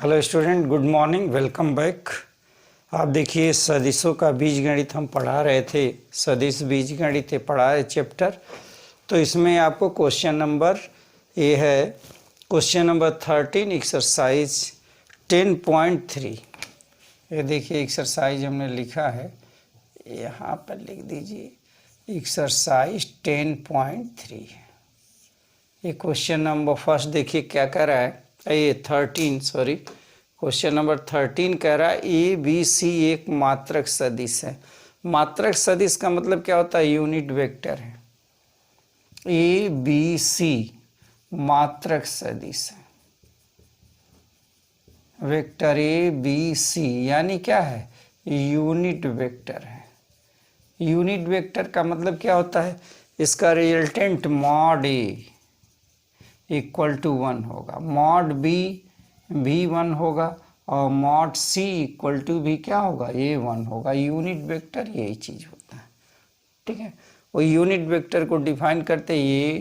Hello student, good morning, welcome back. आप देखिए सदिशों का बीजगणित हम पढ़ा रहे थे, सदिश बीजगणित पढ़ा रहे चैप्टर। तो इसमें आपको क्वेश्चन नंबर ये है, क्वेश्चन नंबर 13 एक्सरसाइज 10.3। ये देखिए एक्सरसाइज हमने लिखा है, यहाँ पर लिख दीजिए एक्सरसाइज 10.3। ये क्वेश्चन नंबर फर्स्ट देखिए क्या कह रहा है, ये 13 सॉरी, क्वेश्चन नंबर 13 कह रहा है ए बी सी एक मात्रक सदिश है। मात्रक सदिश का मतलब क्या होता है? यूनिट वेक्टर है। ए बी सी मात्रक सदिश है, वेक्टर ए बी सी यानी क्या है? यूनिट वेक्टर है। यूनिट वेक्टर का मतलब क्या होता है? इसका resultant mod A equal to 1 होगा, मॉड बी भी 1 होगा और मॉड सी इक्वल टू भी क्या होगा? ये 1 होगा। यूनिट वेक्टर यही चीज होता है, ठीक है। वो यूनिट वेक्टर को डिफाइन करते ये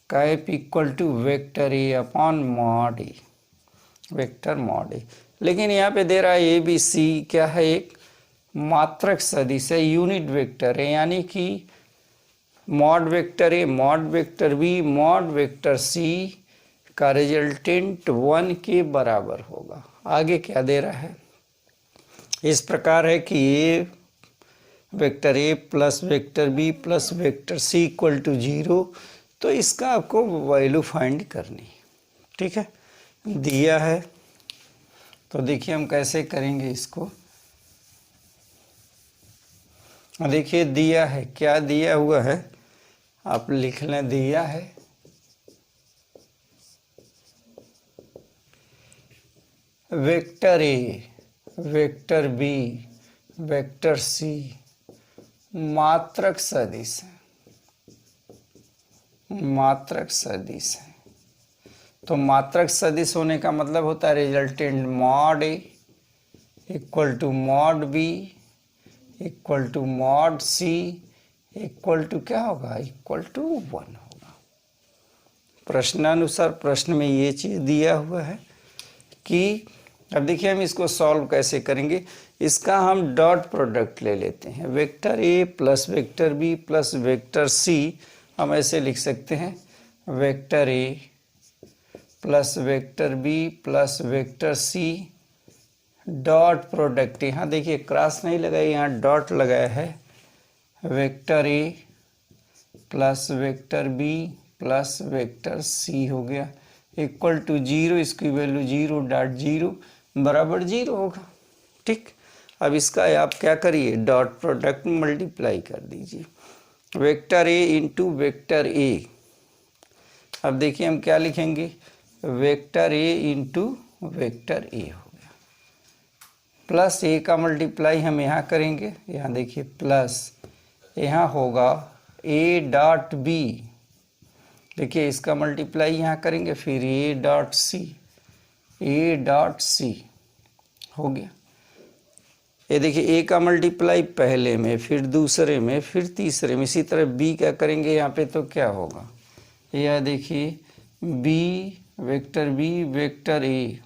cap equal to vector A upon mod A, vector mod A. लेकिन यहाँ पे दे रहा है ए बी सी क्या है? एक मात्रक सदिश है, यूनिट वेक्टर है, यानी कि mod vector A mod vector B mod vector C का रिजल्टेंट 1 के बराबर होगा। आगे क्या दे रहा है? इस प्रकार है कि A vector A plus vector B plus vector C equal to 0। तो इसका आपको वैल्यू फाइंड करनी, ठीक है, दिया है। तो देखिए हम कैसे करेंगे इसको। देखिए दिया है, क्या दिया हुआ है आप लिख लें। दिया है vector A vector B vector C मात्रक सदिश है, मात्रक सदिश है। तो मात्रक सदिश होने का मतलब होता है resultant mod A equal to mod B equal to mod C equal to क्या होगा? इक्वल टू 1 होगा। प्रश्नानुसार प्रश्न में ये चीज दिया हुआ है कि अब देखिए हम इसको सॉल्व कैसे करेंगे। इसका हम डॉट प्रोडक्ट ले लेते हैं, vector A plus vector B plus vector C. हम ऐसे लिख सकते हैं vector A plus vector B plus vector C dot product. यहाँ देखिए क्रॉस नहीं लगाया, यहाँ डॉट लगाया है। Vector A plus vector B plus vector C हो गया इक्वल टू 0। इसकी वैल्यू 0.0 बराबर 0 होगा, ठीक। अब इसका आप क्या करिए, डॉट प्रोडक्ट मल्टीप्लाई कर दीजिए, vector A into vector A. अब देखिए हम क्या लिखेंगे, vector A into vector A हो गया, प्लस ए का मल्टीप्लाई हम यहाँ करेंगे। यहाँ देखिए प्लस, यहाँ होगा ए डॉट बी, देखिए इसका मल्टीप्लाई यहाँ करेंगे, फिर ए डॉट सी, ए डॉट सी हो गया। ये देखिए ए का मल्टीप्लाई पहले में, फिर दूसरे में, फिर तीसरे में। इसी तरह बी क्या करेंगे यहाँ पे, तो क्या होगा, यह देखिए B vector B vector A,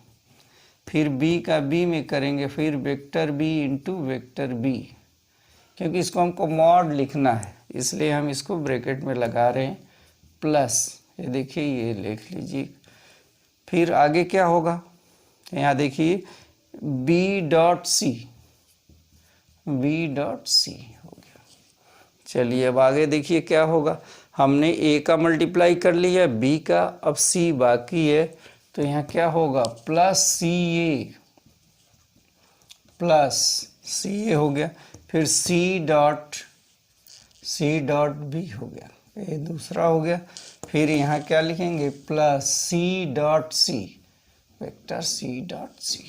फिर बी का बी में करेंगे, फिर vector B into vector B. क्योंकि इसको हमको मॉड लिखना है इसलिए हम इसको ब्रैकेट में लगा रहे हैं प्लस। ये देखिए ये लिख लीजिए। फिर आगे क्या होगा, यहाँ देखिए B dot C, B dot C हो गया। चलिए अब आगे देखिए क्या होगा। हमने ए का मल्टीप्लाई कर लिया, बी का, अब सी बाकी है। तो यहाँ क्या होगा, प्लस सी ए, प्लस सी ए हो गया। फिर सी डॉट बी हो गया, ये दूसरा हो गया। फिर यहाँ क्या लिखेंगे, plus C dot C, vector C dot C.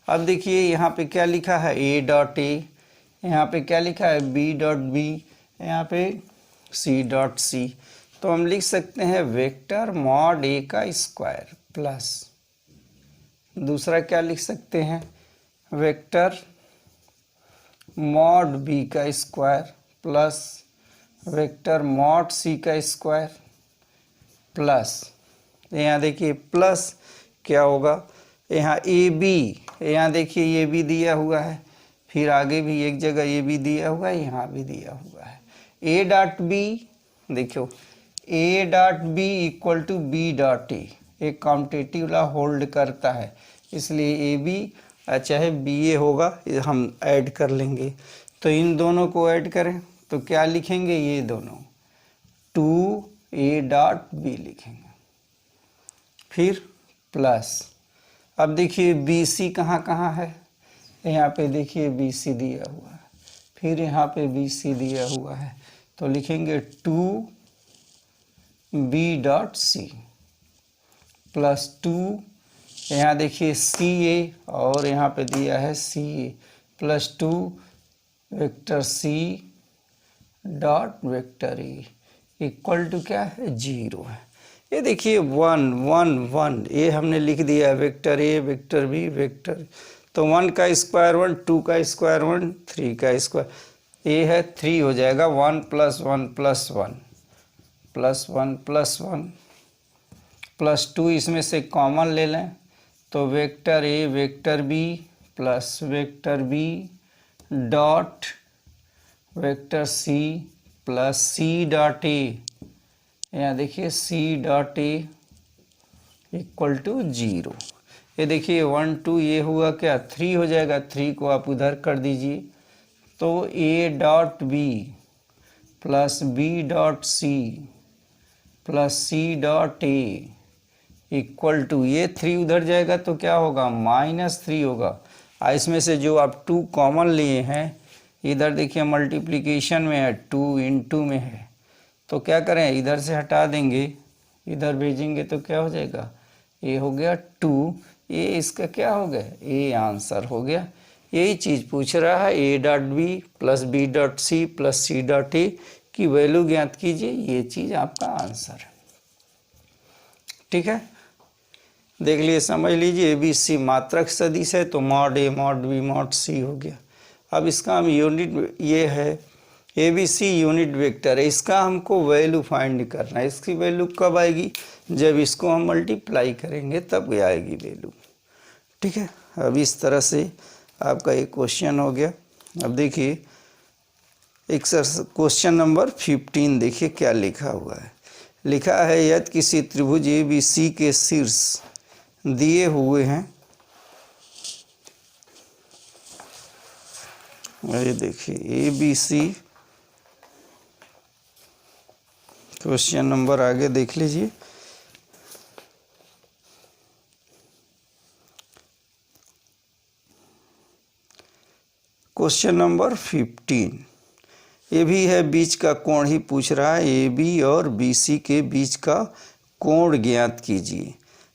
अब देखिए यहाँ पे क्या लिखा है, ए डॉट ए, यहाँ पे क्या लिखा है, बी डॉट बी, यहाँ पे सी डॉट सी। तो हम लिख सकते हैं वेक्टर मॉड ए का स्क्वायर प्लस, दूसरा क्या लिख सकते हैं, वेक्टर मॉड बी का square plus vector mod C का स्क्वायर प्लस, यहाँ देखिए प्लस क्या होगा, यहाँ ए बी, यहाँ देखिए ये भी दिया हुआ है, फिर आगे भी एक जगह ये भी दिया हुआ है, यहाँ भी दिया हुआ है। ए डॉट बी, देखो A dot B equal to B dot A, एक कॉम्पिटिटिव लॉ होल्ड करता है, इसलिए ए बी चाहे बी ए होगा, हम ऐड कर लेंगे। तो इन दोनों को ऐड करें तो क्या लिखेंगे, ये दोनों 2a डॉट बी लिखेंगे, फिर प्लस। अब देखिए बी सी कहाँ कहाँ है, यहाँ पे देखिए बी सी दिया हुआ है, फिर यहाँ पे बी सी दिया हुआ है, तो लिखेंगे 2b डॉट सी प्लस 2, यहाँ देखिए सी ए और यहाँ पे दिया है C A, plus 2 vector C dot vector A equal to क्या है, 0 है। ये देखिए 1 1 1, ये हमने लिख दिया vector A vector B vector, तो 1 का स्क्वायर 1, 2 का स्क्वायर 1, 3 का स्क्वायर, ये है 3 हो जाएगा, 1 plus 1 plus 1 plus 1 plus 1 plus 2, इसमें से कॉमन ले लें तो vector A vector B plus vector B dot vector C plus C dot A, यहाँ देखिए C dot A equal to 0। ये देखिए 1 2 ये हुआ क्या, 3 हो जाएगा, 3 को आप उधर कर दीजिए, तो A dot B plus B dot C plus C dot A equal to, ये 3 उधर जाएगा तो क्या होगा, -3 होगा। इसमें से जो आप 2 कॉमन लिए हैं, इधर देखिए मल्टीप्लिकेशन में है, 2 इंटू में है, तो क्या करें, इधर से हटा देंगे, इधर भेजेंगे तो क्या हो जाएगा, ये हो गया 2, ये इसका क्या हो गया, ये आंसर हो गया। यही चीज़ पूछ रहा है, A dot B plus B dot C plus C dot A की वैल्यू ज्ञात कीजिए, ये चीज़ आपका आंसर है। ठीक है, देख लिए, समझ लीजिए। ए बी सी मात्रक सदिश है, तो mod A mod B mod C हो गया। अब इसका हम यूनिट, ये है A B C unit vector है, इसका हमको वैल्यू फाइंड करना है। इसकी वैल्यू कब आएगी, जब इसको हम मल्टीप्लाई करेंगे तब आएगी वैल्यू। ठीक है, अब इस तरह से आपका एक क्वेश्चन हो गया। अब देखिए क्वेश्चन नंबर 15, देखिए क्या लिखा हुआ है। लिखा है यदि किसी त्रिभुज ए बी सी के शीर्ष दिए हुए हैं, ये देखिए A B C, question number आगे देख लीजिए। क्वेश्चन नंबर 15, ये भी है बीच का कोण ही पूछ रहा है, ए बी और बी सी के बीच का कोण ज्ञात कीजिए।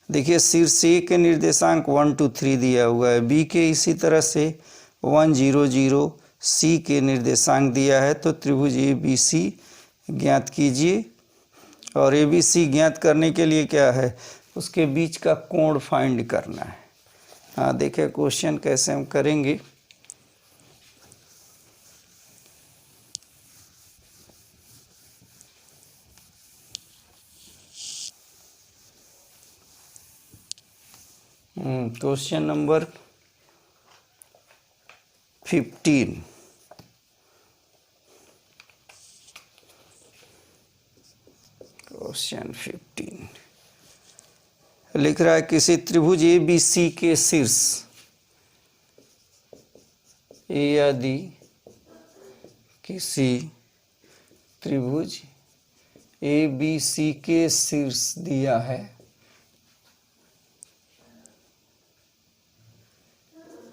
देखिए शीर्ष ए के निर्देशांक 1 2 3 दिया हुआ है, बी के इसी तरह से 1 0 0, सी के निर्देशांक दिया है, तो त्रिभुज ए बी सी ज्ञात कीजिए। और ए बी सी ज्ञात करने के लिए क्या है, उसके बीच का कोण फाइंड करना है। हाँ देखिए क्वेश्चन कैसे हम करेंगे। क्वेश्चन नंबर 15, क्वेश्चन 15 लिख रहा है किसी त्रिभुज ए बी सी के शीर्ष, यदि किसी त्रिभुज ए बी सी के शीर्ष दिया है,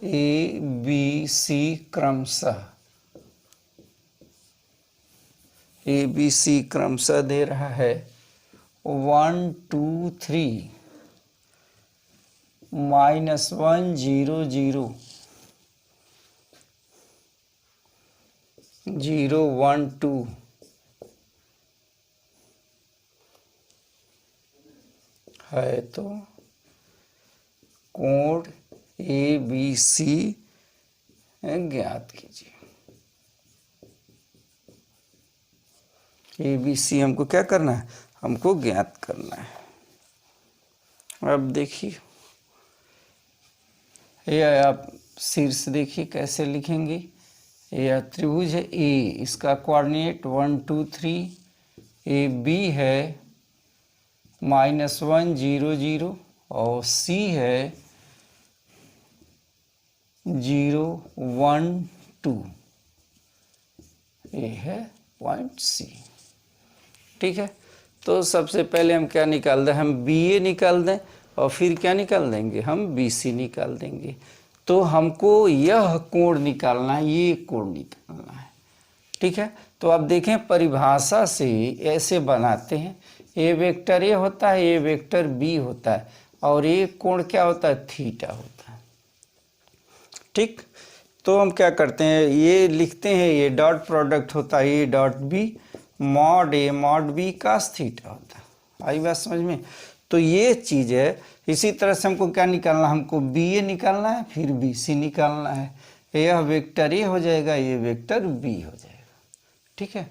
ए बी सी क्रमशः, ए बी सी क्रमशः दे रहा है 1 2 3 -1 0 0 0 1 2 है, तो कोण ए बी सी ज्ञात कीजिए। ए बी सी हमको क्या करना है, हमको ज्ञात करना है। अब देखिए ये आप शीर्ष देखिए कैसे लिखेंगे। यह त्रिभुज है ए, इसका कोऑर्डिनेट 1 2 3, ए बी है -1 0 0 और सी है 0 1 2, ये है पॉइंट सी। ठीक है, तो सबसे पहले हम क्या निकाल दें, हम बी ए निकाल दें और फिर क्या निकाल देंगे, हम बी सी निकाल देंगे। तो हमको यह कोण निकालना है, ये कोण निकालना है। ठीक है, तो आप देखें परिभाषा से ऐसे बनाते हैं, ए वेक्टर ए होता है, ए वेक्टर बी होता है और ये कोण क्या होता है, थीटा होता है। ठीक, तो हम क्या करते हैं, ये लिखते हैं, ये डॉट प्रोडक्ट होता है, A dot B mod A mod B cos theta होता है। आई बात समझ में। तो ये चीज़ है। इसी तरह से हमको क्या निकालना, हमको बी ए निकालना है, फिर बी सी निकालना है। यह वेक्टर ए हो जाएगा, ये वेक्टर बी हो जाएगा। ठीक है,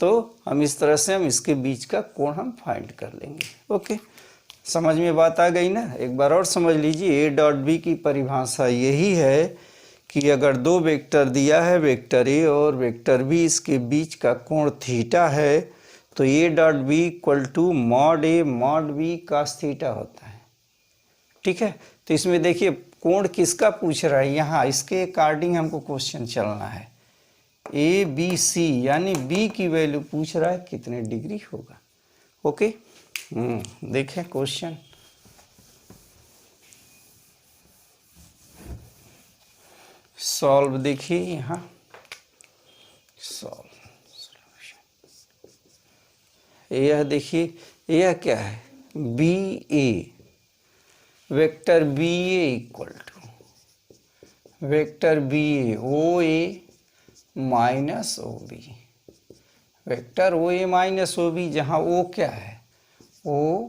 तो हम इस तरह से हम इसके बीच का कोण हम फाइंड कर लेंगे। ओके, समझ में बात आ गई ना। एक बार और समझ लीजिए, ए डॉट बी की परिभाषा यही है कि अगर दो वेक्टर दिया है, वेक्टर ए और वेक्टर बी, इसके बीच का कोण थीटा है, तो A dot B equal to mod A mod B cos theta होता है। ठीक है, तो इसमें देखिए कोण किसका पूछ रहा है, यहाँ इसके अकॉर्डिंग हमको क्वेश्चन चलना है। ए बी सी यानी बी की वैल्यू पूछ रहा है कितने डिग्री होगा। ओके, देखें क्वेश्चन। सॉल्व देखिए यहाँ, सॉल्व यह देखिए, यह क्या है, B A, vector B A equal to vector B A O A minus O B, vector O A minus O B, जहाँ ओ क्या है, ओ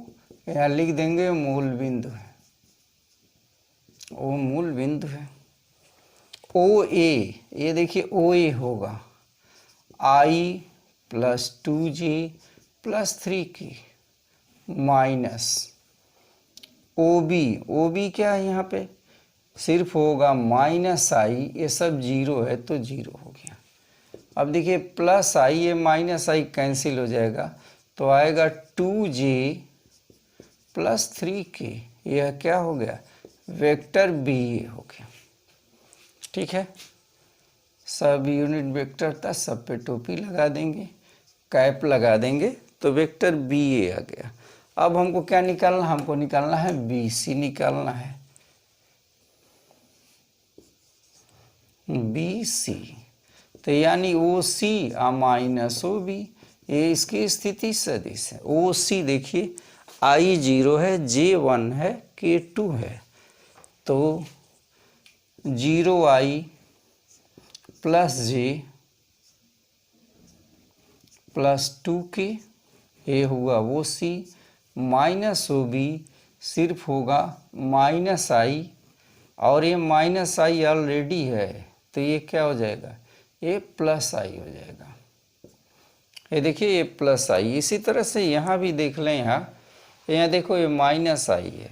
यहाँ लिख देंगे मूल बिंदु है, ओ मूल बिंदु है। ओ ए, ये देखिए ओ ए होगा i plus 2j plus 3k minus O B क्या है यहाँ पे, सिर्फ होगा माइनस आई, ये सब जीरो है तो जीरो हो गया। अब देखिए प्लस आई, ये माइनस आई कैंसिल हो जाएगा, तो आएगा 2j प्लस 3k, यह क्या हो गया, वेक्टर बी ए हो गया। ठीक है, सब यूनिट वेक्टर था, सब पे टोपी लगा देंगे, कैप लगा देंगे, तो वेक्टर बी ए आ गया। अब हमको क्या निकालना, हमको निकालना है बी सी निकालना है, बी सी। तो यानी ओ सी माइनस ओ बी, ये इसकी स्थिति सदिश है। ओ सी देखिए, आई 0 है, जे 1 है, के 2 है, तो 0i plus J plus 2k, ये हुआ वो सी, माइनस ओ बी सिर्फ होगा माइनस आई, और ये माइनस आई ऑलरेडी है, तो ये क्या हो जाएगा, ये प्लस आई हो जाएगा। ये देखिए ये प्लस आई। इसी तरह से यहाँ भी देख लें, यहाँ देखो ये माइनस आई है,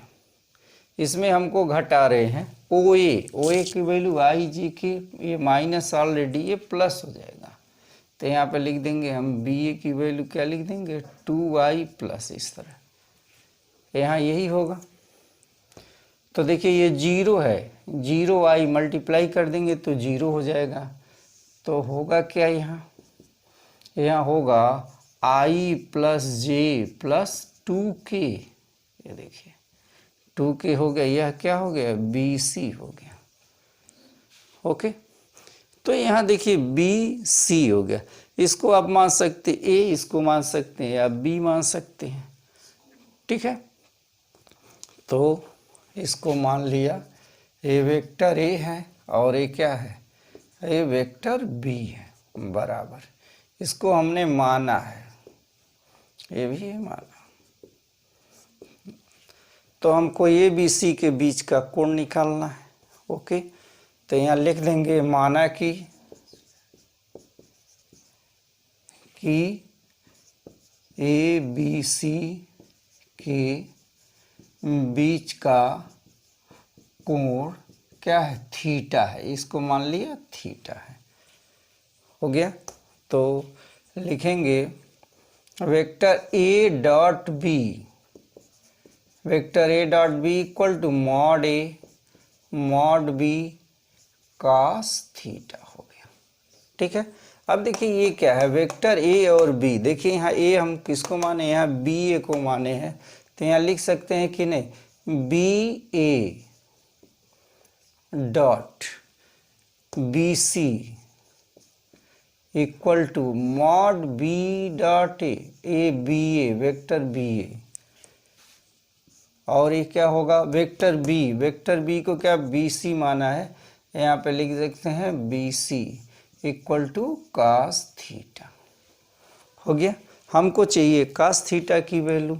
इसमें हमको घटा रहे हैं ओ ए की वैल्यू आई जी की, ये माइनस ऑलरेडी, ये प्लस हो जाएगा। तो यहाँ पे लिख देंगे हम बी ए की वैल्यू क्या लिख देंगे, 2i प्लस, इस तरह यहाँ यही होगा। तो देखिए ये 0 है, 0i मल्टीप्लाई कर देंगे तो 0 हो जाएगा। तो होगा क्या, यहाँ होगा i plus J plus 2k, ये देखिए 2k हो गया, यह क्या हो गया, बी सी हो गया। ओके, तो यहाँ देखिए बी सी हो गया। इसको आप मान सकते ए, इसको मान सकते हैं, या बी मान सकते हैं। ठीक है, तो इसको मान लिया, ए वेक्टर ए है और ये क्या है, ये वेक्टर बी है, बराबर, इसको हमने माना है, ये भी है माना। तो हमको ए बी सी के बीच का कोण निकालना है। ओके, तो यहाँ लिख देंगे माना कि ए बी सी के बीच का कोण क्या है, थीटा है, इसको मान लिया थीटा है। हो गया। तो लिखेंगे vector A dot B, vector A dot B equal to mod A mod B cos theta हो गया। ठीक है। अब देखिए ये क्या है, वेक्टर ए और बी। देखिए यहाँ ए हम किसको माने, यहाँ बी ए को माने हैं, तो यहाँ लिख सकते हैं कि नहीं, B A dot B C equal to mod B dot A B A, vector B A. और ये क्या होगा, वेक्टर बी को क्या बी सी माना है, यहाँ पे लिख सकते हैं B C equal to cos theta. हो गया। हमको चाहिए कास थीटा की वैल्यू,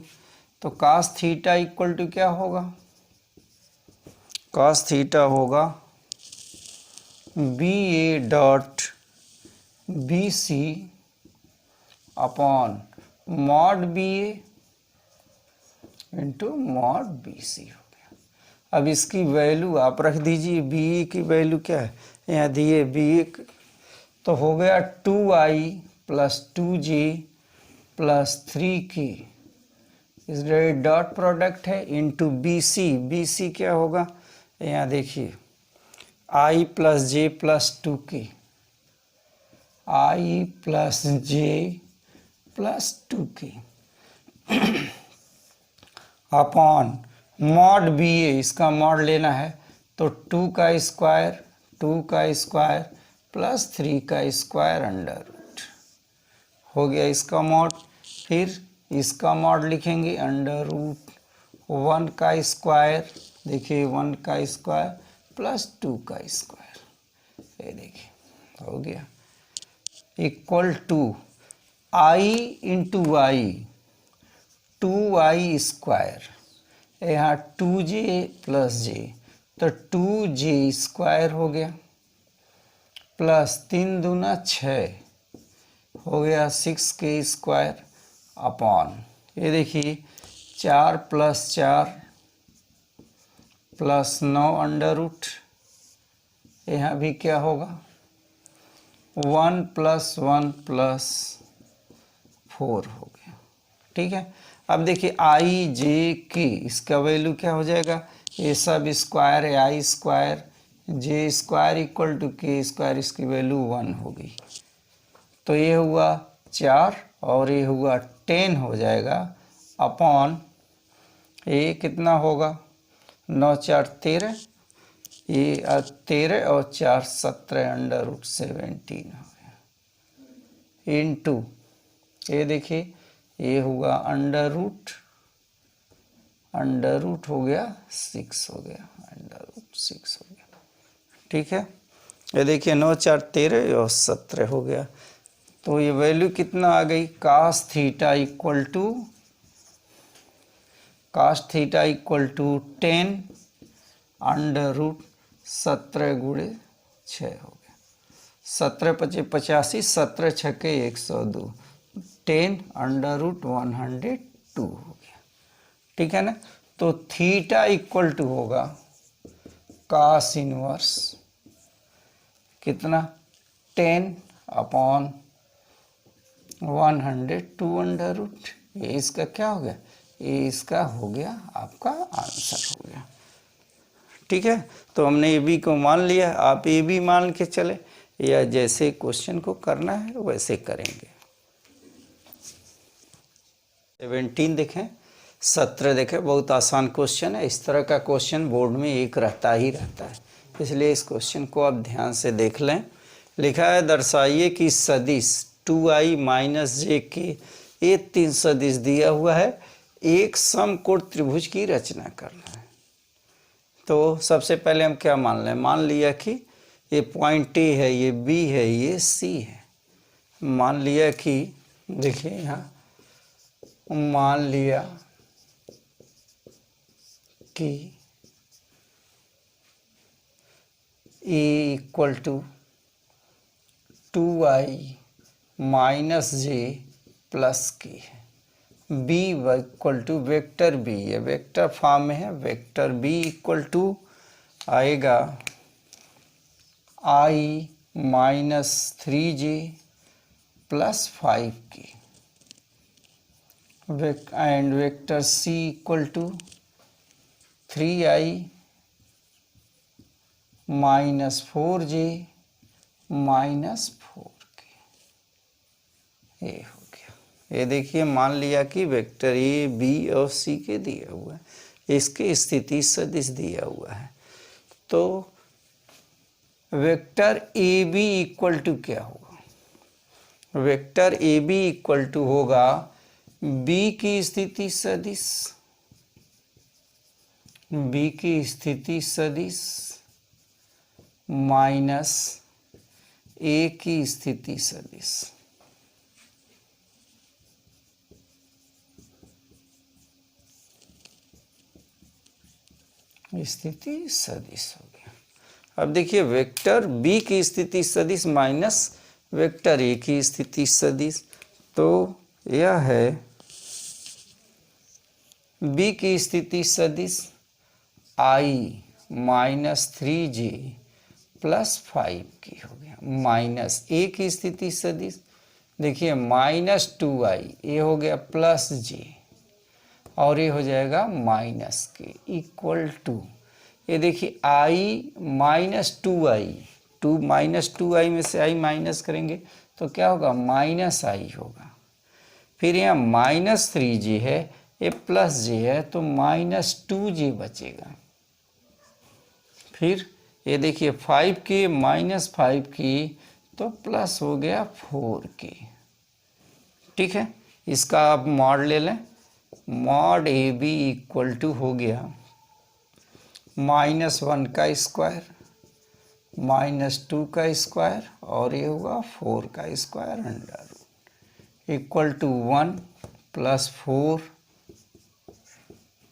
तो कास थीटा इक्वल टू क्या होगा, कास थीटा होगा B A dot B C upon mod B A into mod B C हो गया। अब इसकी वैल्यू आप रख दीजिए, बी ए की वैल्यू क्या है, यहाँ दिए बी ए, तो हो गया 2i plus 2j plus 3k, इस डॉट प्रोडक्ट है इंटू बी सी क्या होगा, यहाँ देखिए i plus J plus 2k, i plus J plus 2k upon mod B A, इसका मॉड लेना है तो 2 का स्क्वायर प्लस 3 का स्क्वायर अंडर रूट हो गया इसका मॉड। फिर इसका मॉड लिखेंगे अंडर रूट 1 का स्क्वायर, देखिए 1 का स्क्वायर प्लस 2 का स्क्वायर, ये देखिए हो गया, equal to I into I 2i square, यहाँ 2j प्लस जे, तो 2j स्क्वायर हो गया प्लस 3 दूना 6 हो गया 6k स्क्वायर अपॉन, ये देखिए 4 प्लस 4 प्लस 9 अंडर रूट, यहाँ भी क्या होगा 1 प्लस 1 प्लस 4 हो गया। ठीक है। अब देखिए आई जे के, इसका वैल्यू क्या हो जाएगा, ये सब स्क्वायर है, i square J square equal to K square, इसकी वैल्यू 1 हो गई, तो ये हुआ 4 और ये हुआ 10 हो जाएगा अपॉन, ये कितना होगा 9 4 13, ये 13 और 4 17 अंडर रूट 17 हो गया इंटू, ये देखिए ये हुआ अंडर रूट हो गया 6 हो गया, अंडर रूट 6 हो गया। ठीक है। ये देखिए 9 4 13 और 17 हो गया, तो ये वैल्यू कितना आ गई, cos theta equal to 10 under root 17 गुणे 6 हो गया, 17 पचे 85, 17 छके 102, 10 अंडर रूट 102 हो गया। ठीक है ना। तो थीटा इक्वल टू होगा कास इनवर्स कितना 10 अपॉन 102 अंडर रूट, ये इसका क्या हो गया, ये इसका हो गया आपका आंसर हो गया। ठीक है। तो हमने ए बी को मान लिया, आप ए बी मान के चले, या जैसे क्वेश्चन को करना है वैसे करेंगे। 17 देखें, 17 देखें, बहुत आसान क्वेश्चन है। इस तरह का क्वेश्चन बोर्ड में एक रहता ही रहता है, इसलिए इस क्वेश्चन को आप ध्यान से देख लें। लिखा है दर्शाइए कि सदिश 2i माइनस जे के, ये 3 सदिश दिया हुआ है, एक समकोण त्रिभुज की रचना करना है। तो सबसे पहले हम क्या मान लें, मान लिया कि ये पॉइंट ए है, ये बी है, ये सी है। मान लिया कि देखिए यहाँ मान लिया कि A equal to 2i minus J plus K है, B equal to vector B है, वेक्टर फॉर्म में है, वेक्टर बी इक्वल टू आएगा i minus 3j plus 5k and vector c equal to 3i minus 4j minus 4k। ये हो गया। ये देखिए मान लिया कि वेक्टर ए बी और सी के दिया हुआ है, इसकी स्थिति सदिश दिया हुआ है। तो vector A B equal to क्या होगा? Vector A B equal to होगा बी की स्थिति सदिश, बी की स्थिति सदिश माइनस ए की स्थिति सदिश। स्थिति सदिश हो गया। अब देखिए वेक्टर बी की स्थिति सदिश माइनस वेक्टर ए की स्थिति सदिश, तो यह है बी की स्थिति सदिश आई माइनस 3j प्लस 5k हो गया, माइनस ए की स्थिति सदिश देखिए माइनस 2i, ये हो गया प्लस j और ये हो जाएगा माइनस के इक्वल टू, ये देखिए आई minus 2i, to minus 2i में से i माइनस करेंगे तो क्या होगा? माइनस i होगा। फिर यहाँ माइनस 3j है, ये प्लस j है तो माइनस 2j बचेगा। फिर ये देखिए 5k माइनस 5k तो प्लस हो गया 4k। ठीक है, इसका आप मॉड ले लें, mod A B equal to हो गया -1 का स्क्वायर -2 का स्क्वायर और ये होगा 4 का square under root equal to 1 plus 4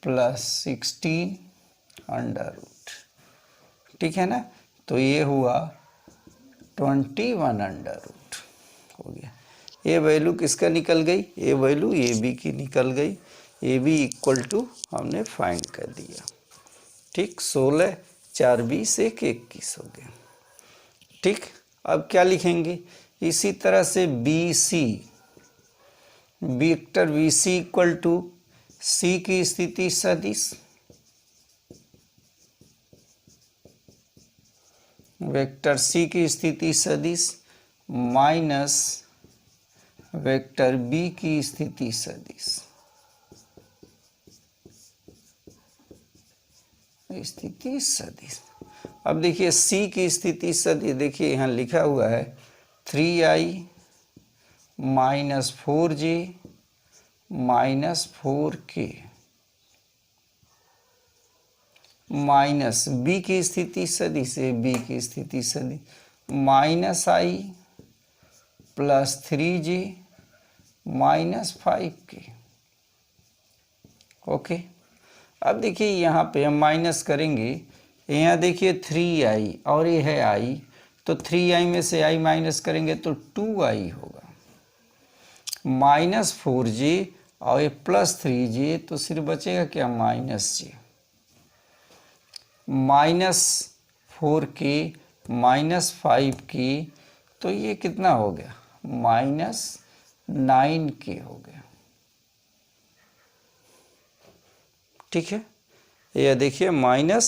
plus 16 under root. ठीक है ना, तो ये हुआ 21 अंडर रूट हो गया। ये वैल्यू किसका निकल गई? ये वैल्यू ए बी की निकल गई। ए बी इक्वल टू हमने फाइंड कर दिया। ठीक, 16 4 20 1 21 हो गया। ठीक, अब क्या लिखेंगे? इसी तरह से B C, vector B C equal to C की स्थिति सदिश वेक्टर सी की स्थिति सदिश माइनस वेक्टर बी की स्थिति सदिश स्थिति सदिश। अब देखिए सी की स्थिति सदिश, देखिए यहाँ लिखा हुआ है 3i minus 4j minus 4k minus B की स्थिति सदिश है, बी की स्थिति सदिश minus i plus 3j minus 5k। Okay, अब देखिए यहाँ पे हम माइनस करेंगे, यहाँ देखिए 3i और ये है i, तो 3i में से i माइनस करेंगे तो 2i होगा, माइनस 4j और ये प्लस 3j तो सिर्फ बचेगा क्या? Minus j, minus 4k minus 5k तो ये कितना हो गया? माइनस 9k हो गया। ठीक है, यह देखिए माइनस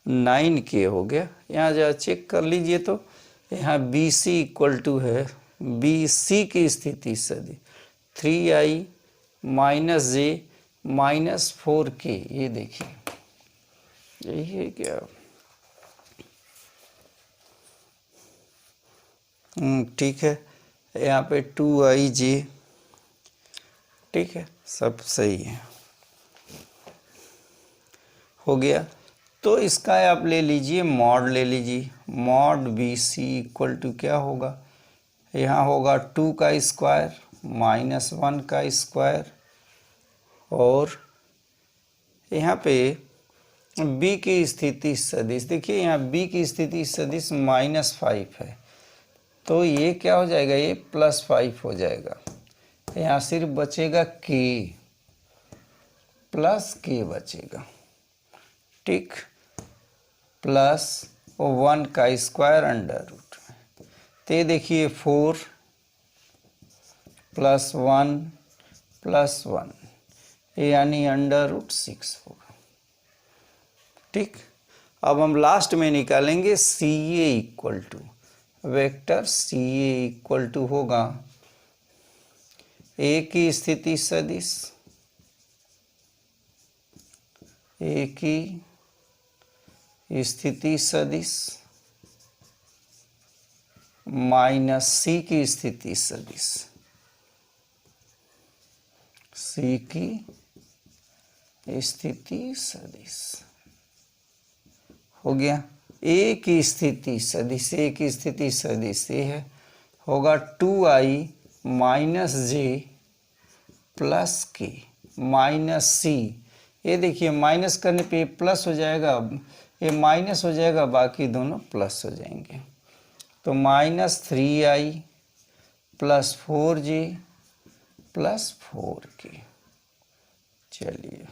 9k हो गया। यहाँ जरा चेक कर लीजिए तो यहाँ बी सी इक्वल टू है बी सी की स्थिति सदिश 3i minus j minus 4k, ये देखिए यही है क्या? ठीक है, यहाँ पे 2ij, ठीक है, सब सही है, हो गया। तो इसका आप ले लीजिए मॉड ले लीजिए, mod B C equal to क्या होगा? यहाँ होगा 2 का स्क्वायर माइनस 1 का स्क्वायर और यहाँ पे b की स्थिति सदिश, देखिए यहाँ b की स्थिति सदिश -5 है तो ये क्या हो जाएगा? ये +5 हो जाएगा। यहाँ सिर्फ बचेगा k, प्लस k बचेगा। ठीक, प्लस और 1 का स्क्वायर अंडर रूट में। तो ये देखिए 4 + 1 + 1 यानी अंडर रूट 6 होगा। ठीक, अब हम लास्ट में निकालेंगे C A equal to, vector C A equal to होगा ए की स्थिति सदिश, ए की स्थिति सदिश माइनस सी की स्थिति सदिश, सी की स्थिति सदिश हो गया। ए की स्थिति सदिश, ए की स्थिति सदिश ये है, होगा 2i माइनस जे प्लस के माइनस सी। ये देखिए माइनस करने पे प्लस हो जाएगा, ये माइनस हो जाएगा, बाकी दोनों प्लस हो जाएंगे। तो -3i + 4j + 4k। चलिए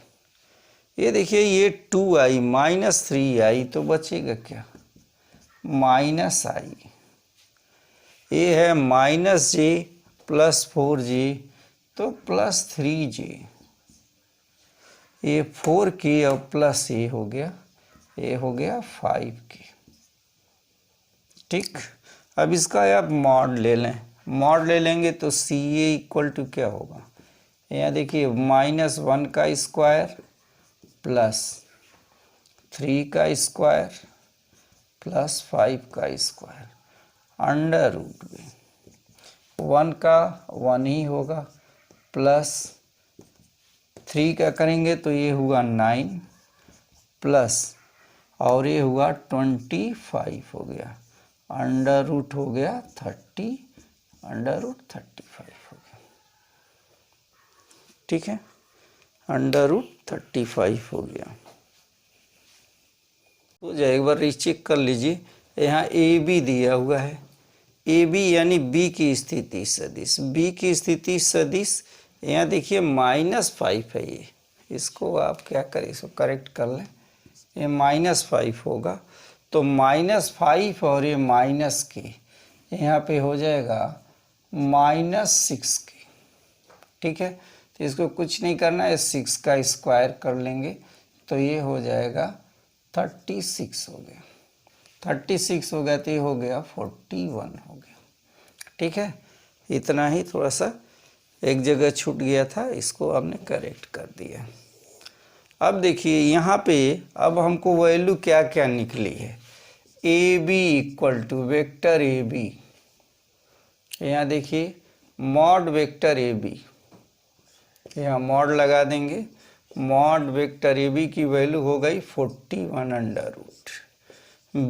ये देखिए ये 2i -3i तो बचेगा क्या, -i। ये है -j + 4j तो +3j। ये 4k और प्लस ये हो गया 5k। ठीक, अब इसका आप मॉड ले लें, मॉड ले लेंगे तो सी ए इक्वल टू क्या होगा, यहाँ देखिए -1 का स्क्वायर प्लस 3 का स्क्वायर प्लस 5 का स्क्वायर अंडर रूट में 1 का 1 ही होगा, प्लस 3 का करेंगे तो ये हुआ 9 प्लस और ये हुआ 25 हो गया, अंडर रूट हो गया 30, अंडर रूट 35 हो गया। ठीक है, अंडर रूट 35 हो गया। तो जाए एक बार रीचेक कर लीजिए, यहाँ ए बी दिया हुआ है, ए बी यानी बी की स्थिति सदिश, बी की स्थिति सदिश यहाँ देखिए -5 है, ये इसको आप क्या करें, इसको करेक्ट कर लें, ये -5 होगा। तो -5 और ये माइनस के यहाँ पे हो जाएगा -6k। ठीक है, तो इसको कुछ नहीं करना है, 6 का स्क्वायर कर लेंगे तो ये हो जाएगा 36 हो गया, 36 हो गया तो ये हो गया 41 हो गया। ठीक है, इतना ही, थोड़ा सा एक जगह छूट गया था, इसको आपने करेक्ट कर दिया। अब देखिए यहाँ पे अब हमको वैल्यू क्या क्या निकली है, A B equal to vector A B, यहाँ देखिए मॉड वेक्टर ए बी, यहाँ मॉड लगा देंगे, मॉड वेक्टर ए बी की वैल्यू हो गई 41 अंडर रूट।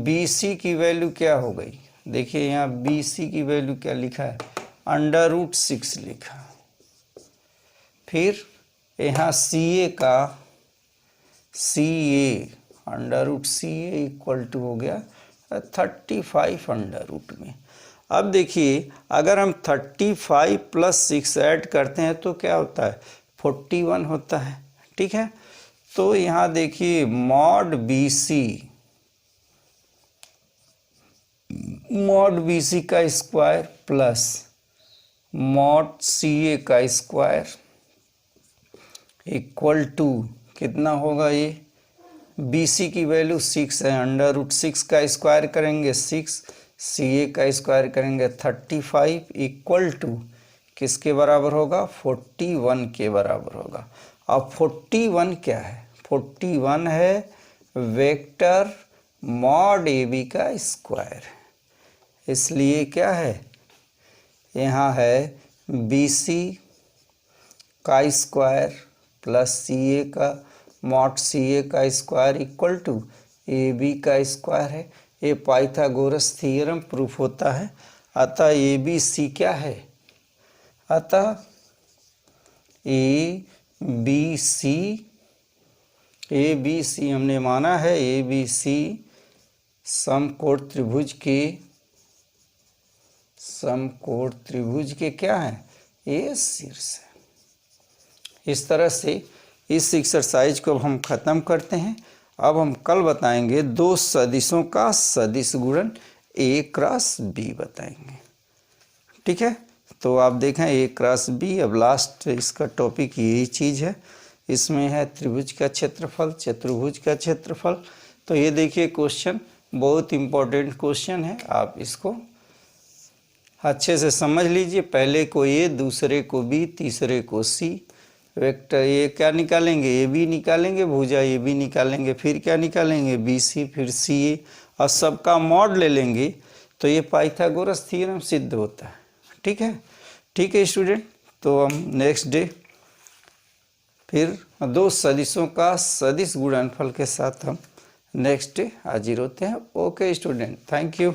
बी सी की वैल्यू क्या हो गई, देखिए यहाँ बी सी की वैल्यू क्या लिखा है, अंडर रूट 6 लिखा। फिर यहाँ सी ए का C A under root C A equal to हो गया 35 अंडर रूट में। अब देखिए अगर हम 35 + 6 ऐड करते हैं तो क्या होता है, 41 होता है। ठीक है, तो यहाँ देखिए मॉड बी सी का square plus mod C A का स्क्वायर इक्वल टू कितना होगा, ये बी सी की वैल्यू 6 है, अंडर रूट 6 का स्क्वायर करेंगे 6, सी ए का स्क्वायर करेंगे 35 इक्वल टू किसके बराबर होगा, 41 के बराबर होगा। अब 41 क्या है, 41 है वेक्टर मॉड ए बी का स्क्वायर, इसलिए क्या है, यहाँ है बी सी का स्क्वायर प्लस सी ए का मॉड सी ए का square equal to A B का स्क्वायर है। ये पाइथागोरस थ्योरम प्रूफ होता है। अतः ए बी सी क्या है, अतः ए बी सी हमने माना है, ए बी सी समकोण त्रिभुज के क्या है, ये शीर्ष है। इस तरह से इस एक्सरसाइज को हम ख़त्म करते हैं अब हम कल बताएंगे दो सदिशों का सदिश गुणन ए क्रॉस बी बताएंगे। ठीक है, तो आप देखें ए क्रॉस बी। अब लास्ट इसका टॉपिक यही चीज़ है, इसमें है त्रिभुज का क्षेत्रफल, चतुर्भुज का क्षेत्रफल। तो ये देखिए क्वेश्चन बहुत इम्पोर्टेंट क्वेश्चन है, आप इसको अच्छे से समझ लीजिए। पहले को ए, दूसरे को बी, तीसरे को सी। वेक्टर ये क्या निकालेंगे, ए बी निकालेंगे, भुजा ए बी निकालेंगे, फिर क्या निकालेंगे बी सी, फिर सी ए, और सबका मॉड ले लेंगे तो ये पाइथागोरस थ्योरम सिद्ध होता है। ठीक है, ठीक है स्टूडेंट। तो हम नेक्स्ट डे फिर दो सदिशों का सदिश गुणनफल के साथ हम नेक्स्ट डे हाजिर होते हैं। Okay student, thank you.